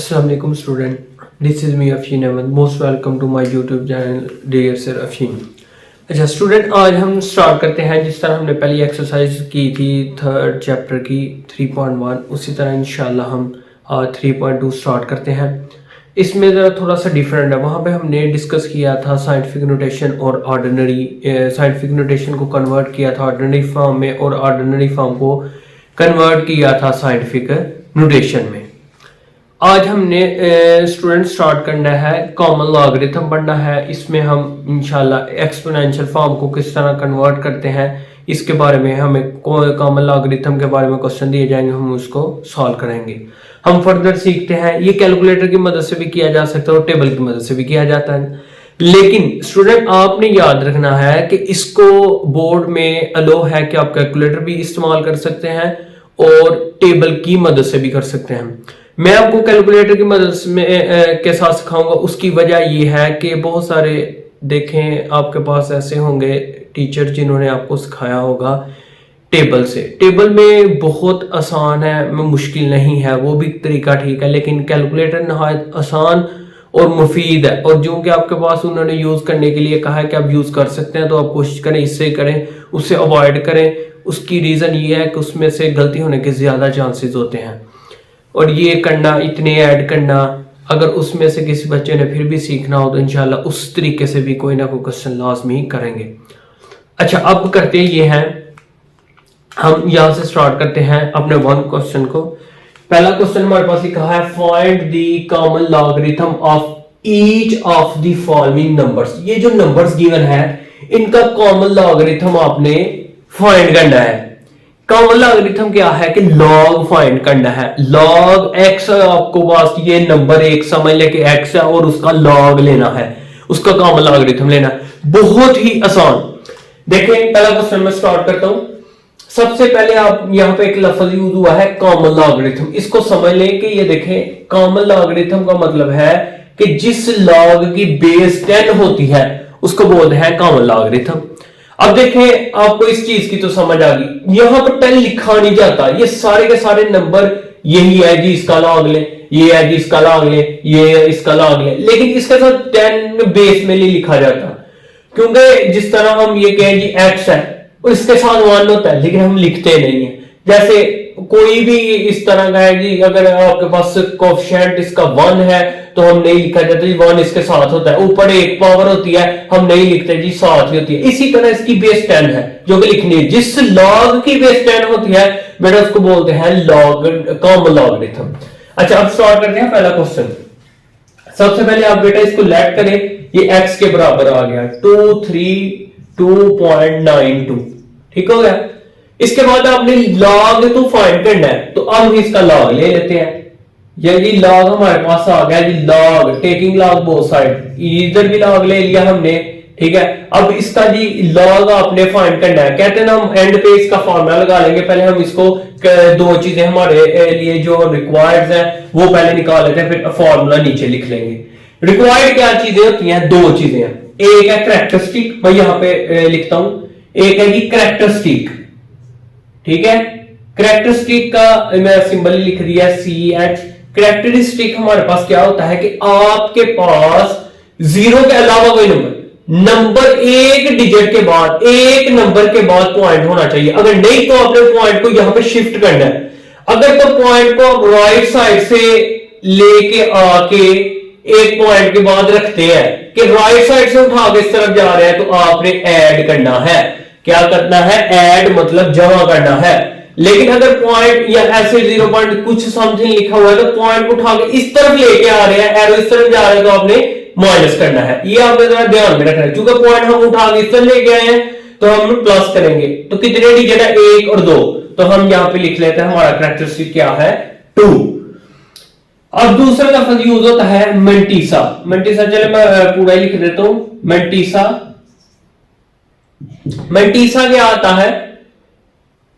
Assalamualaikum student, this is me अफीन Ahmad. Most welcome to my YouTube channel dear sir अफीन. अच्छा student, आज हम start करते हैं. जिस तरह हमने पहली एक्सरसाइज की थी थर्ड चैप्टर की 3.1, उसी तरह इंशाल्लाह हम 3.2 स्टार्ट करते हैं. इसमें ज़रा थोड़ा सा डिफरेंट है. वहाँ पे हमने डिस्कस किया था साइंटिफिक नोटेशन और ऑर्डिनरी. साइंटिफिक नोटेशन को कन्वर्ट किया था ऑर्डिनरी फॉर्म में और ऑर्डिनरी फॉर्म को कन्वर्ट किया था साइंटिफिक नोटेशन में. आज हमने स्टूडेंट स्टार्ट करना है कॉमन लॉगरिथम पढ़ना है. इसमें हम इंशाल्लाह एक्सपोनेंशियल फॉर्म को किस तरह कन्वर्ट करते हैं इसके बारे में हमें कॉमन लॉगरिथम के बारे में क्वेश्चन दिए जाएंगे, हम उसको सॉल्व करेंगे. हम फर्दर सीखते हैं. ये कैलकुलेटर की मदद से भी किया जा सकता है और टेबल की मदद से भी किया जाता है. लेकिन स्टूडेंट आपने याद रखना है कि इसको बोर्ड में अलो है कि आप कैलकुलेटर भी इस्तेमाल कर सकते हैं और टेबल की मदद से भी कर सकते हैं. मैं आपको कैलकुलेटर की मदद के साथ सिखाऊंगा. उसकी वजह यह है कि बहुत सारे देखें आपके पास ऐसे होंगे टीचर जिन्होंने आपको सिखाया होगा टेबल से. टेबल में बहुत आसान है, मुश्किल नहीं है, वो भी तरीका ठीक है. लेकिन कैलकुलेटर नहायत आसान और मुफीद है. और जो कि आपके पास उन्होंने यूज करने के लिए कहा है कि आप यूज कर सकते हैं, तो आप कोशिश करें इससे करें, उससे अवॉइड करें. उसकी रीजन ये है कि उसमें से गलती होने के ज्यादा चांसेस होते हैं. और ये करना, इतने ऐड करना, अगर उसमें से किसी बच्चे ने फिर भी सीखना हो तो इंशाल्लाह उस तरीके से भी कोई ना कोई क्वेश्चन लाजमी करेंगे. अच्छा, अब करते ये हैं, हम यहां से स्टार्ट करते हैं अपने वन क्वेश्चन को. पहला क्वेश्चन हमारे पास लिखा है find the common logarithm of each of the following numbers. ये जो नंबर्स गिवन है इनका कॉमन लॉगरिथम आपने फाइंड करना है. कॉमन लॉगरिथम क्या है कि लॉग फाइंड करना है. लॉग एक्स आपको पास ये नंबर एक समझ ले कि एक्स है और उसका लॉग लेना है, उसका कॉमन लॉगरिथम लेना है. बहुत ही आसान. देखें पहला क्वेश्चन मैं स्टार्ट करता हूं. सबसे पहले आप यहां पे एक लफ्ज यूज हुआ है कॉमन लॉगरिथम. इसको समझ लें कि ये देखें कॉमन लॉगरिथम का मतलब है कि जिस लॉग की बेस 10 होती है उसको बोलते हैं कॉमन लॉगरिथम. अब देखें आपको इस चीज की तो समझ आ गई. यहां पर 10 लिखा नहीं जाता, ये सारे के सारे नंबर यही है जी इसका लॉग ले, ये है जी इसका लॉग ले, ये इसका लॉग ले. लेकिन इसके साथ 10 बेस में नहीं लिखा जाता, क्योंकि जिस तरह हम ये कहें जी एक्स है और इसके साथ 1 होता है, लेकिन हम लिखते नहीं है. जैसे कोई भी इस तरह का है जी, अगर आपके पास कोएफिशिएंट इसका 1 है तो हम नहीं लिखा जाता जी 1 इसके साथ होता है. ऊपर एक पावर होती है, हम नहीं लिखते जी साथ ही होती है. इसी तरह इसकी बेस 10 है जो कि लिखनी है. जिस लॉग की बेस 10 होती है बेटा उसको बोलते हैं लॉग, कॉमन लॉगरिथम. अच्छा, अब स्टार्ट करते हैं पहला क्वेश्चन. सबसे पहले आप बेटा इसको लेट करें. ये x के बराबर आ गया 232.92. ठीक हो गया. इसके बाद आपने लॉग तो फाइंड करना है, तो अब इसका लॉग ले लेते हैं. यदि लॉग हमारे पास आ गया जी, log taking log both side, इधर भी लॉग ले लिया हमने. ठीक है. अब इसका जी लॉग आपने फाइंड करना है. कहते हैं ना हम एंड पे इसका फॉर्मूला लगा लेंगे. पहले हम इसको दो चीजें हमारे लिए जो रिक्वायर्ड है वो पहले निकाल लेते हैं, फिर फॉर्मूला नीचे लिख लेंगे. रिक्वायर्ड क्या चीजें होती हैं? दो चीजें हैं. एक है कैरेक्टरिस्टिक, मैं यहां पे लिखता हूं. एक है जी कैरेक्टरिस्टिक. ठीक है. कैरेक्टरिस्टिक का मैं सिंबल लिख दिया CH. कैरेक्टरिस्टिक हमारे पास क्या होता है कि आपके पास जीरो के अलावा कोई नंबर एक डिजिट के बाद, एक नंबर के बाद पॉइंट होना चाहिए. अगर नहीं तो आपने पॉइंट को यहां पे शिफ्ट करना है. अगर तो पॉइंट को आप राइट साइड से लेके आके एक पॉइंट के बाद रखते हैं कि राइट साइड से उठा के इस तरफ जा रहे हैं, तो आपने ऐड करना है. क्या करना है? ऐड मतलब जमा करना है. लेकिन अगर पॉइंट या ऐसे 0 पॉइंट कुछ समथिंग लिखा हुआ है तो पॉइंट को उठा के इस तरफ लेके आ रहे हैं, एरो इस तरफ जा रहे हैं, तो आपने माइनस करना है. ये आपने जरा ध्यान में रखना है. क्योंकि पॉइंट हम उठा के इस तरफ लेके आए हैं तो हम प्लस करेंगे. तो कितने डिजिट है? 1 और 2. तो हम यहां पे लिख लेते हैं हमारा कैरेक्टरिस्टिक क्या है? 2. अब दूसरा लफ्ज यूज होता है मेंटिसा. मेंटिसा चले मैं पूरा लिख देता हूं. मेंटिसा. मेंटिसा क्या आता है?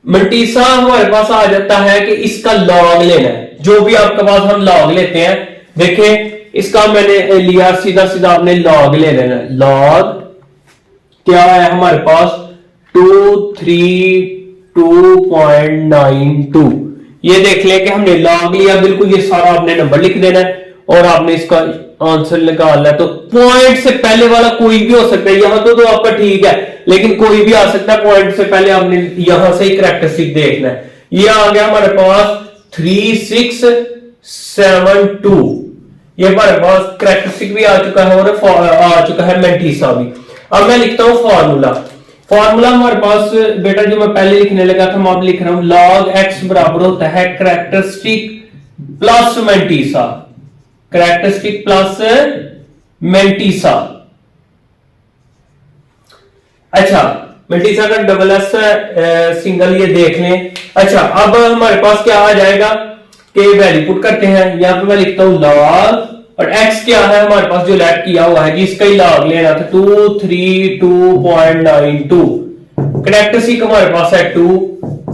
मेंटिसा हमारे पास आ जाता है कि इसका लॉग लेना है. जो भी आपके पास हम लॉग लेते हैं, देखें इसका मैंने लिया सीधा सीधा आपने लॉग ले लेना है. लॉग क्या है हमारे पास? 232.92. ये देख लें कि हमने लॉग लिया, बिल्कुल ये सारा आपने नंबर लिख देना है और आपने इसका आंसर निकालना है। तो पॉइंट से पहले वाला कोई भी हो सकता है, यहां तो आपका ठीक है, लेकिन कोई भी आ सकता है। पॉइंट से पहले आपने यहां से ही कैरेक्टरिस्टिक देखना है। ये आ गया हमारे पास 3672, ये हमारे पास कैरेक्टरिस्टिक भी आ चुका है और आ चुका है मेंटिसा भी। अब मैं लिखता हूं फॉर्मूला। फॉर्मूला हमारे पास बेटा जो मैं पहले लिखने लगा था, मैं अब लिख रहा हूं log x बराबर होता है characteristic plus mantissa, characteristic plus mantissa. अच्छा, मेंटिसा का डबल एस सिंगल, ये देख लें। अच्छा, अब हमारे पास क्या आ जाएगा कि वैल्यू पुट करते हैं। यहां पे मैं लिखता हूं log, और x क्या है हमारे पास जो लेट किया हुआ है, जिसका ही log लेना था 232.92। कैरेक्टरिस्टिक हमारे पास है 2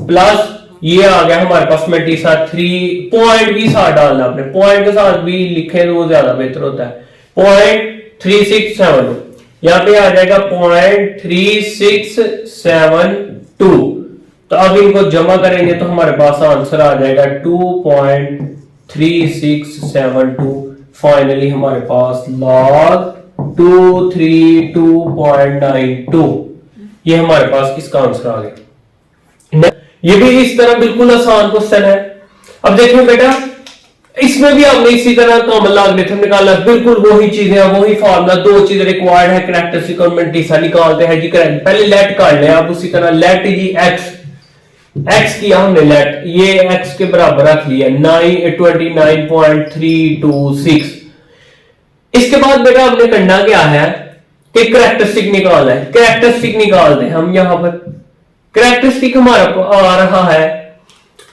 प्लस ये आ गया हमारे पास मेंटिसा 3। पॉइंट भी साथ डालना, अपने पॉइंट के साथ भी लिखे तो वो ज्यादा बेहतर होता है। 0.3672, यहां पे आ जाएगा 0.3672। तो अब इनको जमा करेंगे तो हमारे पास आंसर आ जाएगा 2.3672। फाइनली हमारे पास log 232.92, ये हमारे पास इसका आंसर आ गया। ये भी इस तरह बिल्कुल आसान क्वेश्चन है। अब देखिए बेटा, इसमें भी आपने इसी तरह कॉमन लॉगरिथम निकालना, बिल्कुल वही चीजें, वही फॉर्मूला, दो चीजें रिक्वायर्ड है, कैरेक्टरिस्टिक और मेंटिसा निकालते हैं जी। पहले लेट काट लें आप, उसी तरह लेट जी x किया हमने लेट, ये x के बराबर रख लिया 29.326। इसके बाद बेटा आपने करना क्या है कि कैरेक्टरिस्टिक निकालना है। कैरेक्टरिस्टिक निकालते हैं हम। यहां पर कैरेक्टरिस्टिक हमारा आ रहा है,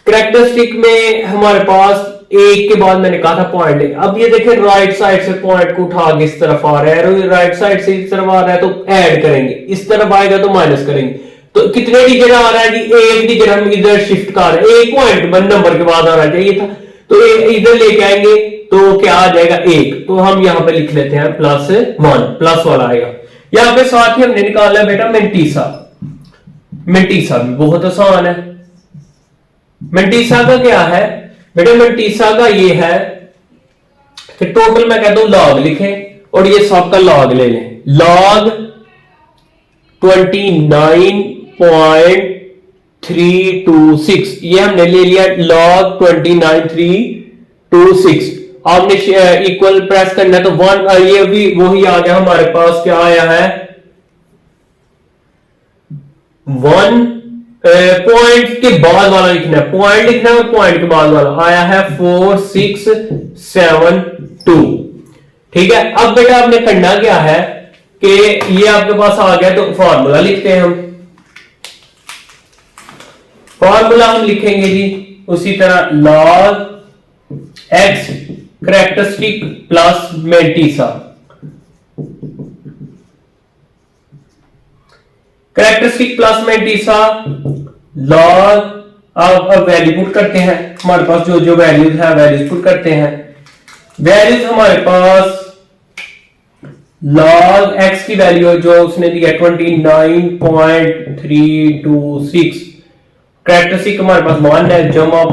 कैरेक्टरिस्टिक में हमारे पास एक के बाद मैंने कहा था पॉइंट लेंगे। अब ये देखें राइट साइड से पॉइंट को उठा के इस तरफ आ रहा है, राइट साइड से इस तरफ आ रहा है तो ऐड करेंगे, इस तरफ आएगा तो माइनस करेंगे। तो कितने डिजिट आ रहा है जी? एक डिजिट हम इधर शिफ्ट कर रहे हैं, एक पॉइंट नंबर के बाद आना चाहिए था, तो इधर लेके आएंगे तो क्या आ जाएगा 1। तो हम यहां पे लिख लेते हैं +1, प्लस वाला आएगा। यहां पे साथ ही हमने निकाला बेटा मेंटिसा। मेंटिसा भी बहुत आसान है। मेंटिसा का क्या है बेटा? मेंटिसा का ये है कि टोटल मैं कहता हूं लॉग लिखें और ये सबका लॉग ले लें। लॉग 29.326, ये हमने ले लिया log 29.326। आपने इक्वल प्रेस करना है तो 1, ये भी वही आ गया हमारे पास, क्या आया है 1 पॉइंट के बाद वाला लिखना है, पॉइंट लिखना है, पॉइंट के बाद वाला आया है 4672। ठीक है। अब बेटा आपने करना क्या है कि ये आपके पास आ गया तो फॉर्मूला लिखते हैं हम। फॉर्मूला हम लिखेंगे जी उसी तरह log x characteristic plus mantissa. Characteristic plus mantissa log, अब वैल्यू पुट करते हैं, हमारे पास जो जो वैल्यूज है वैल्यूज पुट करते हैं। वैल्यूज हमारे पास log x की वैल्यू जो उसने दिया 29.326, कैरेक्टरिस्टिक हमारे पास 1 है, जमा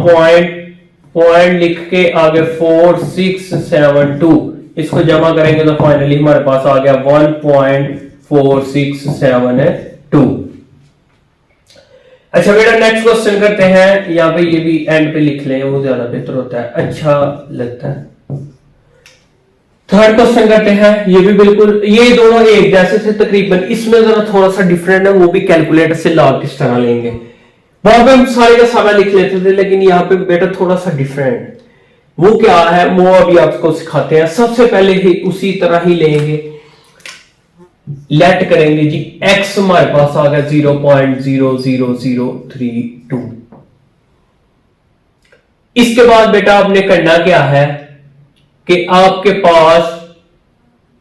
पॉइंट लिख के आगे 4672, इसको जमा करेंगे तो फाइनली हमारे पास आ गया 1.4672। अच्छा बेटा नेक्स्ट क्वेश्चन करते हैं। यहां पे ये भी एंड पे लिख लें, वो ज्यादा बेहतर होता है, अच्छा लगता है। थर्ड क्वेश्चन करते हैं। ये भी बिल्कुल, ये दोनों एक जैसे थे तकरीबन, इसमें जरा थोड़ा सा डिफरेंट है, वो भी कैलकुलेटर से लॉग किस तरह लेंगे। वहां पे हम सारे का सारा लिख लेते थे, लेकिन यहाँ पे बेटा थोड़ा सा डिफरेंट, वो क्या है वो अभी आपको सिखाते हैं। सबसे पहले ही उसी तरह ही लेंगे, लेट करेंगे जी x हमारे पास आ गया 0.00032। इसके बाद बेटा आपने करना क्या है कि आपके पास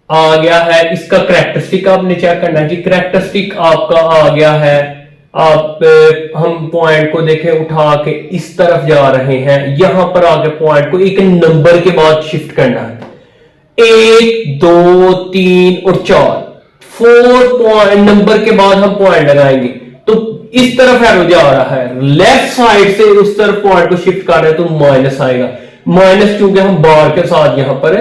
आ गया है इसका कैरेक्टरिस्टिक, आपने चेक करना है जी। कैरेक्टरिस्टिक आपका आ गया है, आप हम पॉइंट को देखें उठा के इस तरफ जा रहे हैं, यहां पर आके पॉइंट को एक नंबर के बाद शिफ्ट करना है, 1 2 3 और 4 पॉइंट नंबर के बाद हम पॉइंट लगाएंगे। तो इस तरफ एरो जा रहा है, लेफ्ट साइड से उस तरफ पॉइंट को शिफ्ट कर रहे हैं तो माइनस आएगा। माइनस क्योंकि हम बार के साथ यहां पर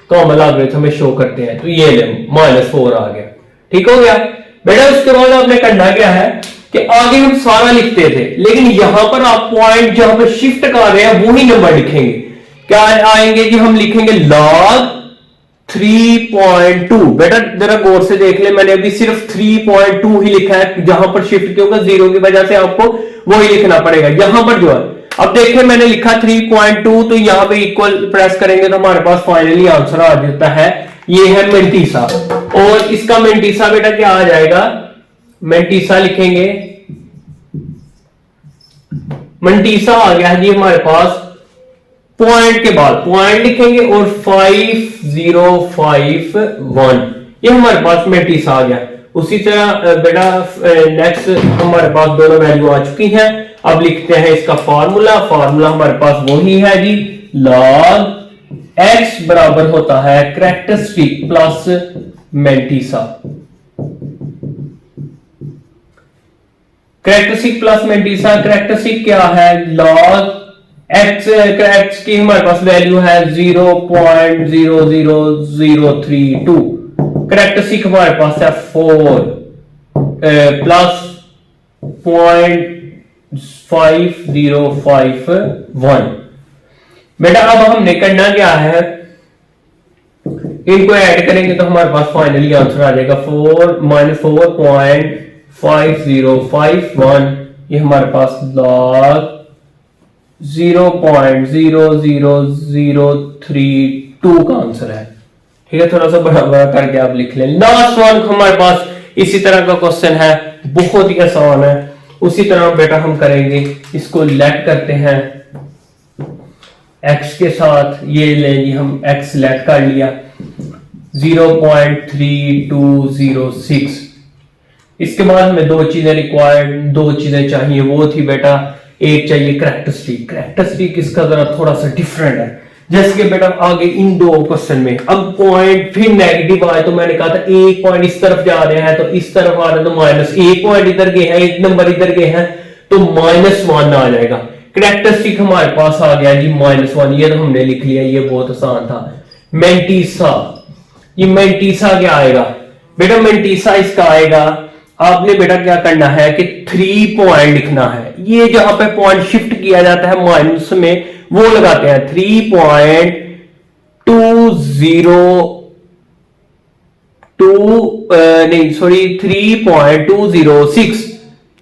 कॉमन लॉगरिथम में शो करते हैं, तो ये ले -4 आ गया। ठीक हो गया बेटा। उसके बाद आपने करना क्या है कि आगे हम सारा लिखते थे, लेकिन यहां पर आप पॉइंट जहां पर शिफ्ट कर रहे हैं वही नंबर लिखेंगे। क्या आएंगे जी, हम लिखेंगे log 3.2। बेटा जरा गौर से देख ले, मैंने अभी सिर्फ 3.2 ही लिखा है, जहां पर शिफ्ट क्योंकि 0 की वजह से आपको वही लिखना पड़ेगा। यहां पर जो है अब देखें मैंने लिखा 3.2, तो यहां पे इक्वल प्रेस करेंगे तो हमारे पास फाइनली आंसर आ जाता है, ये है मेंटीसा। और इसका मेंटीसा बेटा क्या आ जाएगा, मेंटीसा लिखेंगे, मेंटीसा आ गया है जी हमारे पास, पॉइंट के बाद पॉइंट लिखेंगे और 5051, ये हमारे पास मेंटीसा आ गया। उसी तरह बेटा नेक्स्ट हमारे पास दोनों वैल्यू आ चुकी हैं। अब लिखते हैं इसका फार्मूला। फार्मूला हमारे पास वही है जी, log x बराबर होता है characteristic plus mantissa. Characteristic plus mantissa, characteristic क्या है, log x की हमारे पास वैल्यू है 0.00032, कैरेक्टरिस्टिक हमारे पास है 4 प्लस 0.5051। बेटा अब हमने करना क्या है, इनको ऐड करेंगे तो हमारे पास फाइनली आंसर आ जाएगा 4-5051। ये हमारे पास log 0.00032 का आंसर है। ठीक है, थोड़ा सा बड़ा बड़ा करके आप लिख लें। लास्ट वन हमारे पास इसी तरह का क्वेश्चन है, बहुत ही आसान है। उसी तरह बेटा हम करेंगे, इसको लेट करते हैं x के साथ, ये लेंगे हम x लेट कर लिया 0.3206। इसके बाद हमें दो चीजें रिक्वायर्ड, दो चीजें चाहिए, वो थी बेटा, एक चाहिए कैरेक्टरिस्टिक। कैरेक्टरिस्टिक इसका जरा थोड़ा सा डिफरेंट है, जैसे कि बेटा आगे इन दो क्वेश्चन में अब पॉइंट फिर नेगेटिव आए, तो मैंने कहा था एक पॉइंट इस तरफ जा रहे हैं तो इस तरफ आ रहे हैं तो माइनस, एक पॉइंट इधर गए हैं, एक नंबर इधर गए हैं तो -1 आ जाएगा। कैरेक्टरिस्टिक हमारे पास आ गया जी -1, ये तो हमने लिख लिया, ये बहुत आसान था। मेंटीसा, ये मेंटीसा क्या आएगा बेटा, मेंटीसा इसका आएगा, आपने बेटा क्या करना है कि 3 पॉइंट लिखना है। ये जहां पे पॉइंट शिफ्ट किया जाता है माइनस में, वो लगाते हैं 3.206,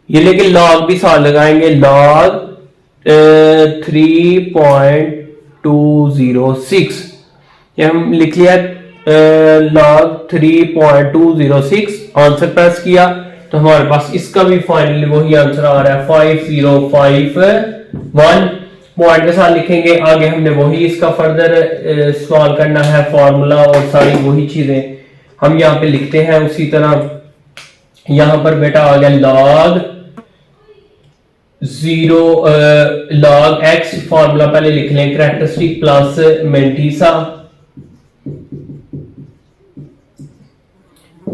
ये लेकिन log भी साथ लगाएंगे, log 3.206, ये हम लिख लिया log 3.206। आंसर प्रेस किया तो हमारे पास इसका भी फाइनली वही आंसर आ रहा है 5051। पॉइंट के साथ लिखेंगे, आगे हमने वही इसका फर्दर सवाल करना है, फार्मूला और सारी वही चीजें हम यहाँ पे लिखते हैं। उसी तरह यहां पर बेटा आ गया log x, फार्मूला पहले लिख लें, कैरेक्टरिस्टिक प्लस मेंटीसा,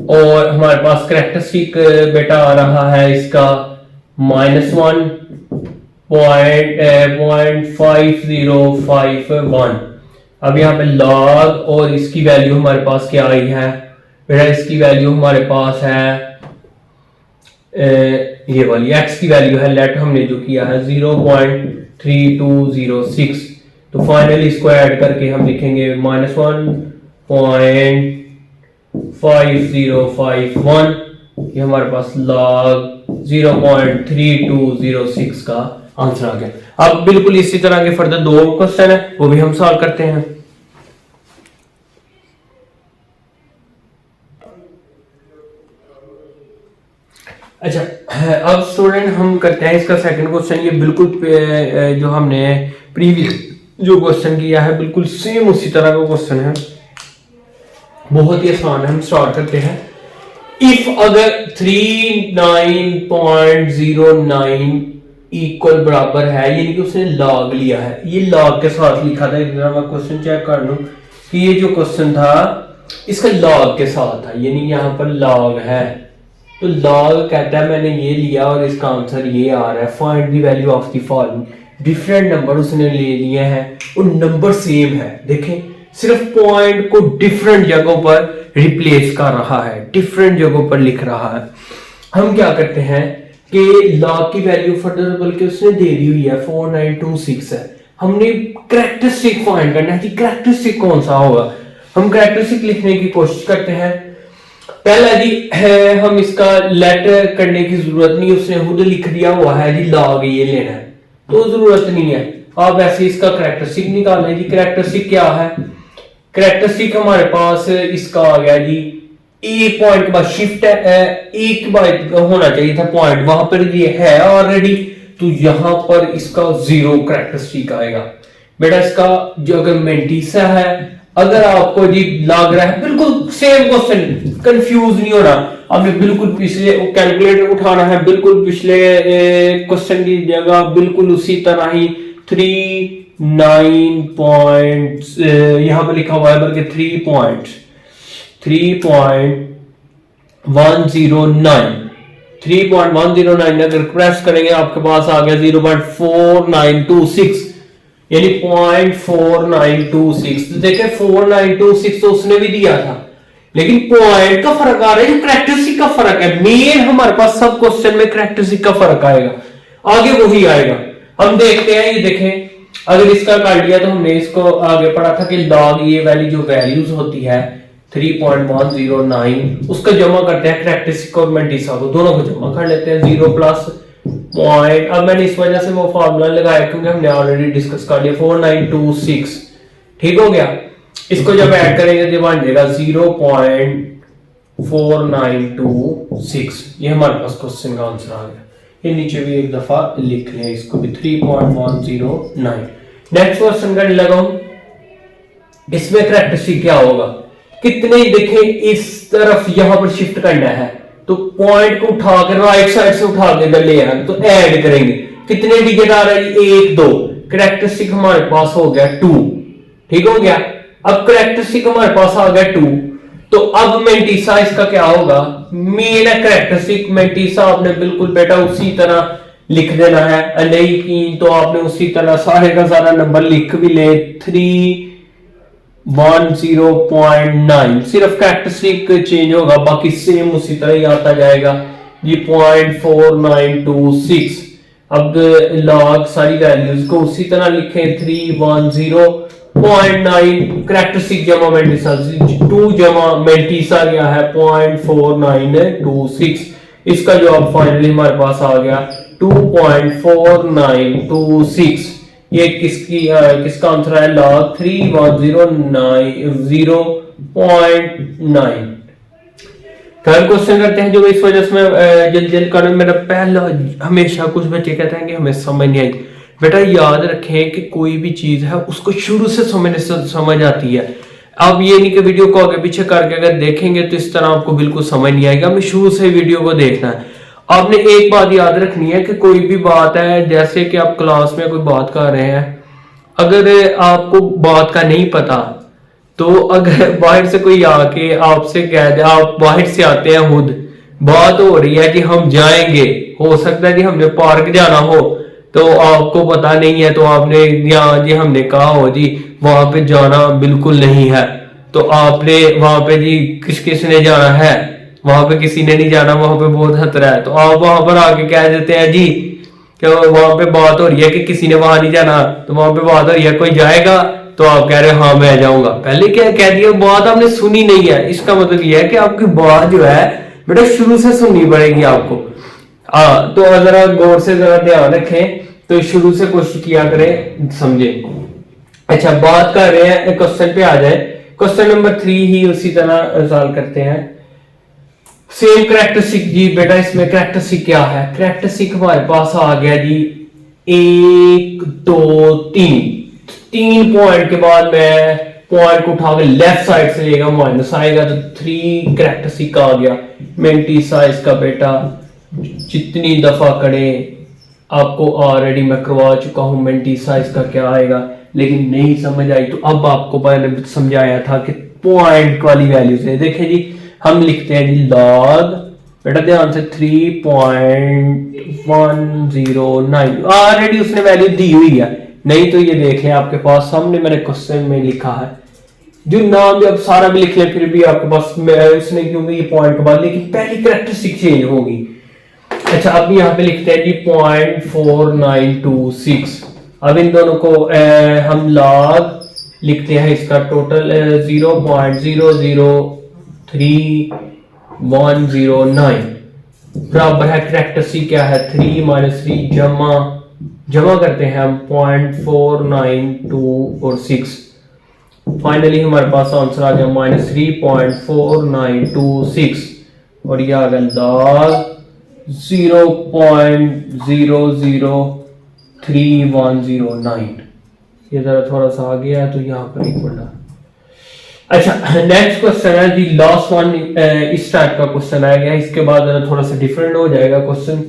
और हमारे पास कैरेक्टरिस्टिक बेटा आ रहा है इसका -1.5051। अब यहाँ पे log और इसकी वैल्यू हमारे पास क्या आई है बेटा, इसकी वैल्यू हमारे पास है ये वाली x की वैल्यू है, लेट हमने जो किया है 0.3206। तो फाइनली इसको ऐड करके हम लिखेंगे -1.5051, ये हमारे पास log 0.3206 का आंसर आ गया। अब बिल्कुल इसी तरह के फर्दर दो क्वेश्चन है, वो भी हम सॉल्व करते हैं। अच्छा, अब स्टूडेंट हम करते हैं इसका सेकंड क्वेश्चन। ये बिल्कुल जो हमने प्रीवियस जो क्वेश्चन किया है बिल्कुल सेम उसी तरह का क्वेश्चन है, बहुत ही आसान है। हम स्टार्ट करते हैं। इफ अगर 39.09 इक्वल बराबर है, यानी कि उसने लॉग लिया है, ये लॉग के साथ लिखा था। एक मैं क्वेश्चन चेक कर लूं कि ये जो क्वेश्चन था इसका लॉग के साथ था, यानी यहां पर लॉग है, तो लॉग कहता है मैंने ये लिया और इसका आंसर ये आ रहा है, find the value of the following. Different number उसने ले लिए हैं और नंबर सेम है, देखें सिर्फ पॉइंट को डिफरेंट जगहों पर रिप्लेस कर रहा है, डिफरेंट जगहों पर लिख रहा है। हम क्या करते हैं कि लॉग की वैल्यू फर्दर बल्कि उसने दे दी हुई है 4926 है, हमने कैरेक्टरिस्टिक फाइंड करना है कि कैरेक्टरिस्टिक कौन सा होगा। हम कैरेक्टरिस्टिक लिखने की कोशिश करते हैं। पहला जी है, हम इसका लेटर करने की जरूरत नहीं, उसने खुद लिख दिया हुआ है जी लॉग ये लेना है, तो जरूरत नहीं है। आप ऐसे इसका कैरेक्टरिस्टिक निकालें जी। कैरेक्टरिस्टिक क्या है? कैरेक्टरिस्टिक हमारे पास इसका आ गया जी, एक पॉइंट के बाद शिफ्ट है, एक बार होना चाहिए था पॉइंट, वहां पर ये है ऑलरेडी, तो यहां पर इसका 0 कैरेक्टरिस्टिक आएगा। बेटा इसका जो अगर मेंटिसा है, अगर आपको जी लग रहा है बिल्कुल सेम क्वेश्चन, कंफ्यूज नहीं होना, आपने बिल्कुल पिछले कैलकुलेटर उठाना है, बिल्कुल पिछले क्वेश्चन की जगह बिल्कुल उसी तरह ही 39 पॉइंट्स यहां पर लिखा हुआ है, बल्कि 3.109 अगर प्रेस करेंगे आपके पास आ गया 0.4926, यानी 0.4926। तो देखें 4926 तो उसने भी दिया था, लेकिन पॉइंट का फर्क आ रहा है, कैरेक्टरिस्टिक का फर्क है। मेन हमारे पास सब क्वेश्चन में कैरेक्टरिस्टिक का फर्क आएगा, आगे वही आएगा। हम देखते हैं, ये देखें अगर इसका कर लिया तो हमने इसको आगे पढ़ा था कि लॉग ये वाली जो वैल्यूज होती है 3.109 उसका जमा करते हैं कैरेक्टरिस्टिक और मेंटिसा को, दोनों को जमा कर लेते हैं 0 प्लस पॉइंट। अब मैंने इस वजह से वो फॉर्मूला लगाया क्योंकि हमने ऑलरेडी डिस्कस कर लिया 4926, ठीक हो गया। इसको जब ऐड करेंगे तो बन जाएगा 0.4926, ये हमारे पास क्वेश्चन का आंसर आ गया। ये नीचे भी एक दफा लिख लें इसको भी 3.109। नेक्स्ट क्वेश्चन करने लगा हूं, इसमें कैरेक्टरिस्टिक क्या होगा, कितने देखें इस तरफ यहां पर शिफ्ट करना है, तो पॉइंट को उठाकर राइट साइड से उठा के ले आए तो ऐड करेंगे, कितने डिजिट आ रहा है 1 2, कैरेक्टरिस्टिक हमारे पास हो गया 2, ठीक हो गया। अब कैरेक्टरिस्टिक हमारे पास आ गया 2, तो अब मेंटिसा इसका क्या होगा, मेन है कैरेक्टरिस्टिक, मेंटिसा आपने बिल्कुल बेटा उसी तरह लिख देना है, नहीं की तो आपने उसी तरह सारे का सारा नंबर लिख भी ले 310.9, सिर्फ कैरेक्टरिस्टिक चेंज होगा, बाकी सेम उसी तरह ही आता जाएगा ये 0.4926। अब लॉग सारी वैल्यूज को उसी तरह लिखें 310.9 कैरेक्टरिस्टिक जमा मेंटिसा 2 जमा मेंटिसा गया है 0.4926। इसका जवाब फाइनली हमारे पास आ गया 2.4926। ये किसका आंसर है, लॉग 310.9। थर्ड क्वेश्चन करते हैं, जो इस वजह से मैं जल्दी कर, मेरा पहला हमेशा कुछ बच्चे कहते हैं कि हमें समझ नहीं आई। बेटा याद रखें कि कोई भी चीज है उसको शुरू से समझ आती है। आप ये नहीं कि वीडियो को आगे पीछे करके अगर देखेंगे तो इस तरह आपको बिल्कुल समझ नहीं आएगा, हमें शुरू से वीडियो को देखना है। आपने एक बात याद रखनी है कि कोई भी बात है, जैसे कि आप क्लास में कोई बात कर रहे हैं, अगर आपको बात का नहीं पता तो अगर बाहर से कोई आके आपसे कह दे, आप बाहर से आते हैं खुद, बात हो रही है कि हम जाएंगे, हो सकता है कि हमने पार्क जाना हो तो आपको पता नहीं है, तो आपने यहाँ जी हमने कहा हो जी वहां पे जाना बिल्कुल नहीं है, तो आपने वहां पे जी किसने जाना है, वहां पे किसी ने नहीं जाना, वहां पे बहुत खतरा है, तो आप वहां पर आके कह देते हैं जी कि वहां पे बात हो रही है कि किसी ने वहां नहीं जाना, तो वहां पे बात हो रही है कोई जाएगा, तो आप कह रहे हो हाँ मैं जाऊंगा। पहले क्या कह दिया, बात आपने सुनी नहीं है, इसका मतलब यह है कि आपकी बात जो है बेटा शुरू से सुननी पड़ेगी आपको। तो जरा गौर से जरा ध्यान रखें, तो शुरू से कोशिश किया करें समझे। अच्छा बात कर रहे हैं, क्वेश्चन पे आ जाए। क्वेश्चन नंबर 3 ही उसी तरह सॉल्व करते हैं। सेम कैरेक्टरिस्टिक जी, बेटा इसमें कैरेक्टरिस्टिक क्या है, कैरेक्टरिस्टिक हमारे पास आ गया जी 1 2 3 पॉइंट के बाद मैं पॉइंट को उठाकर लेफ्ट साइड से लेगा माइनस आएगा, तो 3 कैरेक्टरिस्टिक आ गया। मेंटिसा इसका बेटा जितनी दफा करे आपको ऑलरेडी मैं करवा चुका हूं, मेंटिसा इसका क्या आएगा, लेकिन नहीं समझ आई तो अब आपको मैंने समझाया था कि पॉइंट वाली वैल्यू से। देखिए जी हम लिखते हैं जी लॉग बेटा ध्यान से 3.109 ऑलरेडी उसने वैल्यू दी हुई है, नहीं तो ये देख लें आपके पास सामने मैंने क्वेश्चन में लिखा है, जो नाम भी अब सारा भी लिख ले फिर भी आपके पास इसने क्योंकि ये पॉइंट के बाद, लेकिन पहली कैरेक्टरिस्टिक चेंज होगी। अच्छा अब यहाँ पे लिखते हैं जी 0.4926। अब इन दोनों को हम लॉग लिखते हैं, इसका टोटल 0.003109 बराबर है कैरेक्टरिस्टिक क्या है 3 - 3 जमा करते हैं हम 0.492 और 6। फाइनली हमारे पास आंसर आ गया -3.4926 और ये आ गया लॉग 0.003109। ये जरा थोड़ा सा आ गया तो यहाँ पर एक बढ़ा। अच्छा नेक्स्ट क्वेश्चन है जी लास्ट वन, इस टाइप का क्वेश्चन आ गया, इसके बाद थोड़ा सा डिफरेंट हो जाएगा क्वेश्चन।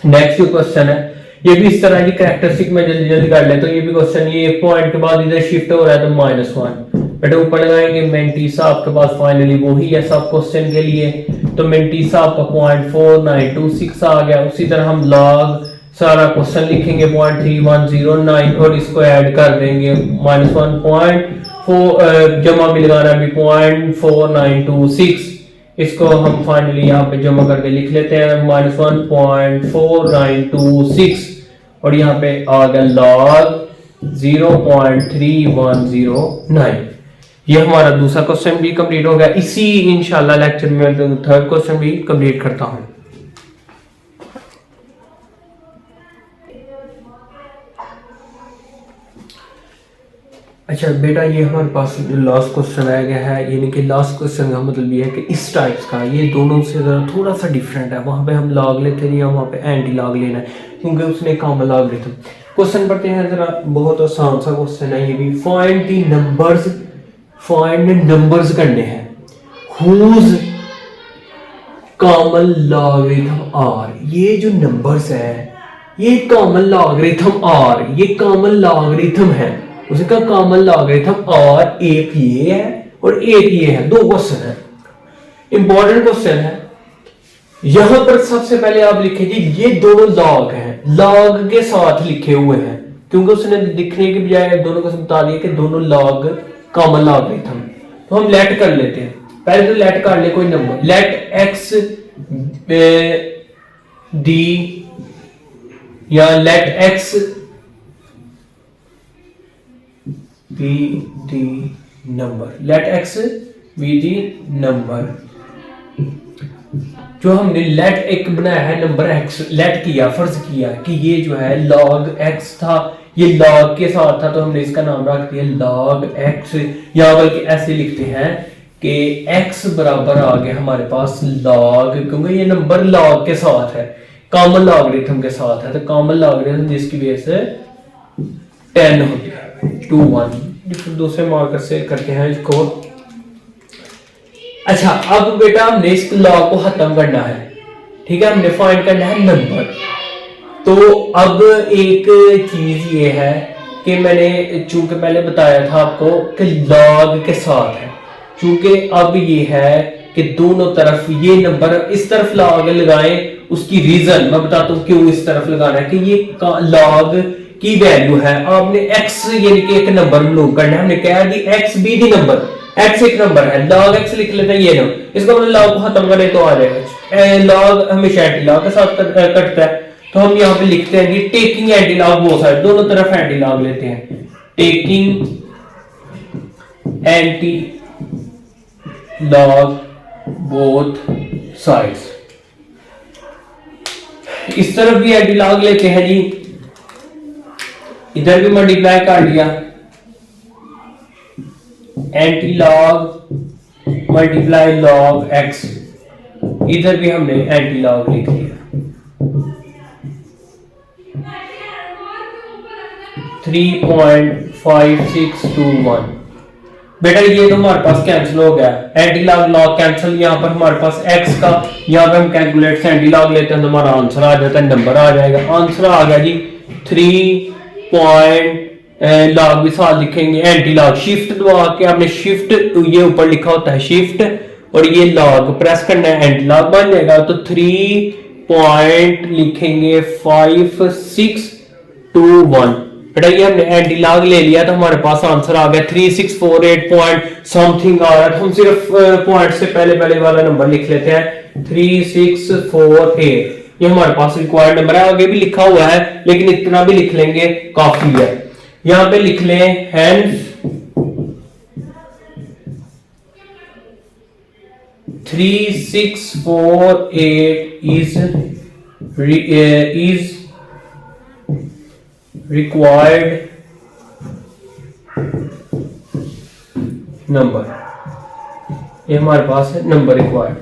नेक्स्ट जो क्वेश्चन है ये भी इस तरह की कैरेक्टरिस्टिक में जल्दी जल्दी कर ले, तो ये भी क्वेश्चन ये एक पॉइंट के बाद इधर शिफ्ट हो रहा है तो -1 बेटा ऊपर लगाएंगे मेंटीसा आपके पास फाइनली वही है सब क्वेश्चन के लिए, तो मेंटीसा आपका 0.4926 आ गया। उसी तरह हम लॉग सारा क्वेश्चन लिखेंगे 0.3109 और इसको ऐड कर देंगे -1.4 जमा भी लगाना भी 0.4926, इसको हम फाइनली यहाँ पे जमा करके लिख लेते हैं -1.4926 और यहाँ पे आ गया लॉग 0.3109। ये हमारा दूसरा क्वेश्चन भी कंप्लीट हो गया। इसी इंशाल्लाह लेक्चर में थर्ड क्वेश्चन भी कंप्लीट करता हूँ। अच्छा बेटा ये हमारे पास लास्ट क्वेश्चन आया गया है, यानी कि लास्ट क्वेश्चन का मतलब ये है कि इस टाइप्स का ये दोनों से जरा थोड़ा सा डिफरेंट है। वहाँ पे हम लॉग लेते नहीं, वहाँ पे एंटी लॉग लेना है क्योंकि उसने कॉमन लॉग लेते। क्वेश्चन पढ़ते हैं जरा, बहुत आसान सा क्वेश्चन है ये भी। फाइंड नंबर्स करने हैं हुज कॉमन लॉगरिथम आर। ये जो नंबर्स है ये कॉमन लॉगरिथम आर, ये कॉमन लॉगरिथम है, उसका कॉमन लॉगरिथम और एक ये है और एक ये है, दो क्वेश्चन है, इंपॉर्टेंट क्वेश्चन है। यहां पर सबसे पहले आप लिखेंगे ये दोनों लॉग हैं, लॉग के साथ लिखे हुए हैं क्योंकि उसने लिखने के बजाय दोनों को बता दिया कि दोनों लॉग कॉमन लॉगरिथम। तो हम लेट कर लेते हैं, पहले तो लेट कर ले कोई नंबर, लेट एक्स डी या let x be the number, let x be the number। जो हमने let एक बनाया है नंबर x, let किया, फर्ज किया कि ये जो है log x था, ये log के साथ था तो हमने इसका नाम रख दिया log x, या बल्कि ऐसे लिखते हैं कि x बराबर आ गया हमारे पास log, क्योंकि ये नंबर log के साथ है, कॉमन लॉगरिथम के साथ है, तो कॉमन लॉगरिथम जिसकी वजह से 10 होती है 2 1। दूसरे मार्कर से करते हैं इसको। अच्छा अब बेटा हमने इस लॉ को खत्म करना है, ठीक है, हमने फाइंड करना है नंबर। तो अब एक चीज ये है कि मैंने चूंकि पहले बताया था आपको कि लॉग के साथ है, चूंकि अब ये है कि दोनों तरफ ये नंबर इस तरफ लॉग लगाएं, उसकी रीजन मैं बताता हूं क्यों इस तरफ लगाना है कि ये लॉग की वैल्यू है, आपने x यानी कि एक नंबर मालूम करना है। हमने कहा कि x B the number, x एक नंबर है, log x लिख लेते हैं ये ना, इसका मतलब log को खत्म करें तो आ जाएगा। log हमेशा एंटी लॉग के साथ कटता है, तो हम यहाँ पे लिखते हैं कि taking anti log both side, दोनों तरफ एंटी लॉग लेते हैं, taking anti log both sides. इस तरफ भी एंटी लॉग लेते हैं जी, इधर भी मल्टीप्लाई कर लिया, anti log multiply log x, इधर भी हमने एंटी लॉग लिख लिया। 3.5621 बेटा ये तो हमारे पास कैंसिल हो गया, एंटी लॉग लॉग कैंसिल, यहाँ पर हमारे पास x का, यहाँ पे हम कैलकुलेट से एंटी लॉग लेते हैं तो हमारा आंसर आ जाता है, नंबर आ जाएगा। आंसर आ गया जी 3 लॉग भी साथ लिखेंगे, एंटी लॉग शिफ्ट दबा के आपने शिफ्ट ये ऊपर लिखा होता है शिफ्ट और ये लॉग प्रेस करना है, एंटी लॉग बन जाएगा। तो 3 पॉइंट लिखेंगे 5621। बेटा ये हमने एंटी लॉग ले लिया तो हमारे पास आंसर आ गया 3648 पॉइंट समथिंग आ रहा है। हम सिर्फ पॉइंट से पहले वाला नंबर लिख लेते हैं 3648। ये हमारे पास रिक्वायर्ड नंबर है, आगे भी लिखा हुआ है लेकिन इतना भी लिख लेंगे काफी है। यहां पे लिख लें हेंस 3648 is required नंबर। ये हमारे पास है नंबर रिक्वायर्ड।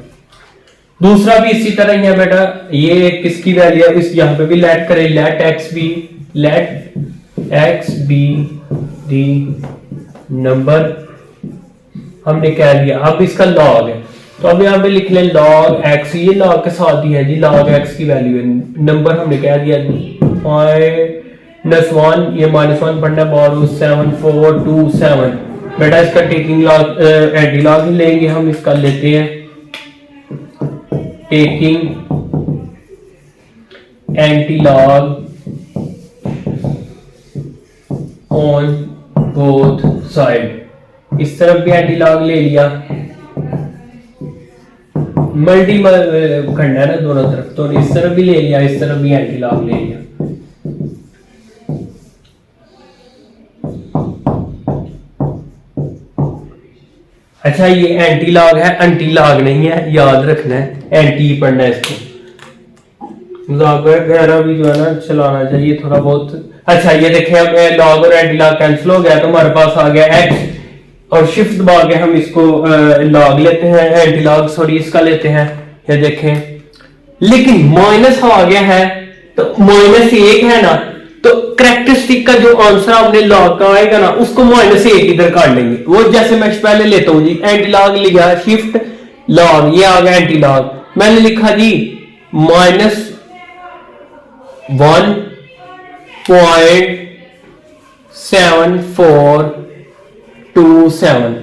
दूसरा भी इसी तरह ही है बेटा, ये किसकी वैल्यू है, इस यहां पे भी लेट करें, let x be the number हमने कह लिया। अब इसका लॉग है तो अब यहां पे लिख लें log x, ये log के साथ ही है जी, log x की वैल्यू है। नंबर हमने कह दिया -1, ये -1 पढ़ना है, borrow 7427। बेटा इसका टेकिंग लॉग एंटी लॉग लेंगे हम, इसका लेते हैं taking anti log on both side. इस तरफ भी एंटी लॉग ले लिया, मल्टी करना है ना दोनों तरफ, तो इस तरफ भी ले लिया, इस तरफ भी एंटी लॉग ले लिया। अच्छा ये एंटी लॉग है, एंटी लॉग नहीं है, याद रखना है, एंटी पढ़ना है इसको। मजाक वगैरह भी जो है ना चलाना चाहिए थोड़ा बहुत। अच्छा ये देखें अब लॉग और एंटी लॉग कैंसिल हो गया तो हमारे पास आ गया एक्स, और शिफ्ट दबा के हम इसको लॉग लेते हैं, एंटी लॉग सॉरी इसका लेते हैं, ये देखें। लेकिन माइनस आ गया है तो -1 है ना, तो कैरेक्टरिस्टिक का जो आंसर आपने लॉग का आएगा ना उसको -1 इधर काट लेंगे। वो जैसे मैं पहले लेता हूं जी, एंटी लॉग लिखा शिफ्ट लॉग, ये आ गया एंटी लॉग, मैंने लिखा जी -1.7427।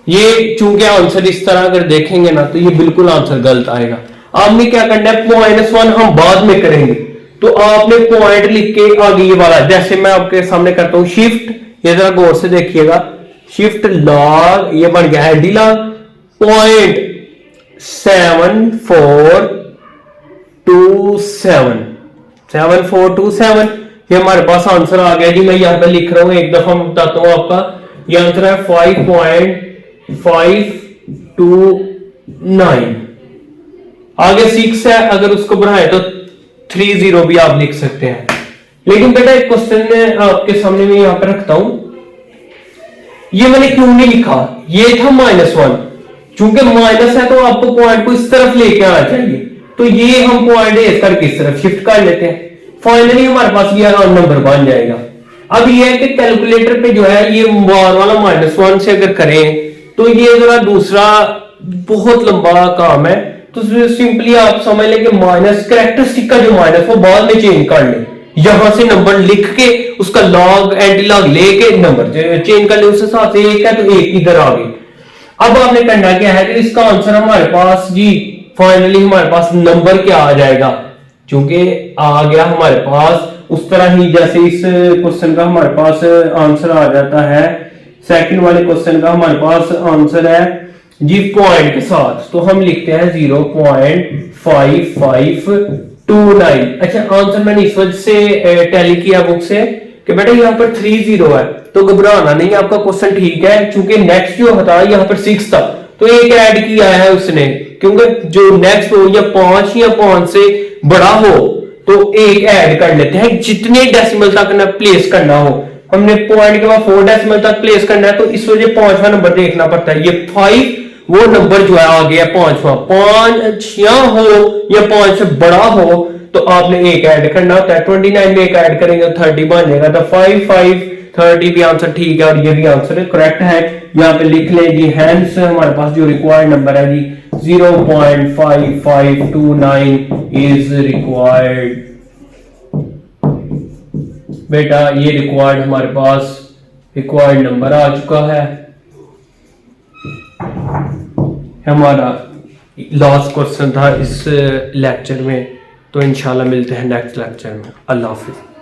ये चूंकि आंसर इस तरह अगर देखेंगे ना तो ये बिल्कुल आंसर गलत आएगा। आपने क्या करना है, -1 हम बाद में करेंगे, तो आपने पॉइंट लिख के आगे ये वाला, जैसे मैं आपके सामने करता हूं शिफ्ट, ये जरा गौर से देखिएगा, शिफ्ट लॉग, ये बन गया एंटी लॉग .7427 ये हमारे पास आंसर आ गया जी। मैं यहां पे लिख रहा हूं, एक दफा मैं बताता हूं आपका, ये आंसर है 5.529। आगे 6 है, अगर उसको बढ़ाए तो 30 भी आप लिख सकते हैं। लेकिन बेटा एक क्वेश्चन में आपके सामने में यहां पर रखता हूं, ये मैंने क्यों नहीं लिखा, ये था -1, चूंकि माइनस है तो आपको पॉइंट को इस तरफ लेके आना चाहिए, तो ये हम पॉइंट इस करके इस तरफ शिफ्ट कर लेते हैं, फाइनली हमारे पास ये नंबर बन जाएगा। अब ये है कि कैलकुलेटर पे जो है ये बार वाला -1 से अगर करें तो ये जरा दूसरा बहुत लंबा काम है, तो सिंपली आप समझ लें कि माइनस कैरेक्टरिस्टिक का जो माइनस वो बाद में चेंज कर ले, यहां से नंबर लिख के उसका लॉग एंटी लॉग लेके नंबर चेंज कर ले, उस हिसाब से एक है तो एक इधर आ गई। अब आपने करना क्या है कि इसका आंसर हमारे पास जी फाइनली हमारे पास नंबर क्या आ जाएगा, चूंकि आ गया हमारे पास उस तरह ही जैसे इस क्वेश्चन का हमारे पास आंसर आ जाता है, सेकंड वाले क्वेश्चन का हमारे पास आंसर है जी पॉइंट के साथ, तो हम लिखते हैं 0.5529। अच्छा आंसर मैंने इस वजह से टैली किया बुक से कि बेटा यहाँ पर 30 है, तो घबराना नहीं, आपका क्वेश्चन ठीक है, चूंकि नेक्स्ट जो था यहाँ पर 6 था तो एक ऐड किया है उसने, क्योंकि जो नेक्स्ट हो या 5 या 5 से बड़ा हो तो एक ऐड कर लेते हैं, जितने डेसिमल तक ना प्लेस करना हो, हमने पॉइंट के बाद 4 डेसिमल तक प्लेस करना है, तो इस वजह 5वां नंबर देखना पड़ता है। ये 5 वो नंबर जो है आ गया 5वां, 5 हो या 5 से बड़ा हो तो आपने एक ऐड करना होता है, 29 में एक ऐड करेंगे 30 बन जाएगा, तो 5 भी आंसर ठीक है और ये भी आंसर करेक्ट है। यहाँ पे लिख लें जी हैंस हमारे पास जो रिक्वायर्ड नंबर है जी 0.5529 इज रिक्वायर्ड। बेटा ये रिक्वायर्ड हमारे पास रिक्वायर्ड नंबर आ चुका है। हमारा लास्ट क्वेश्चन था इस लेक्चर में। तो इंशाल्लाह मिलते हैं नेक्स्ट लेक्चर में। अल्लाह हाफिज़।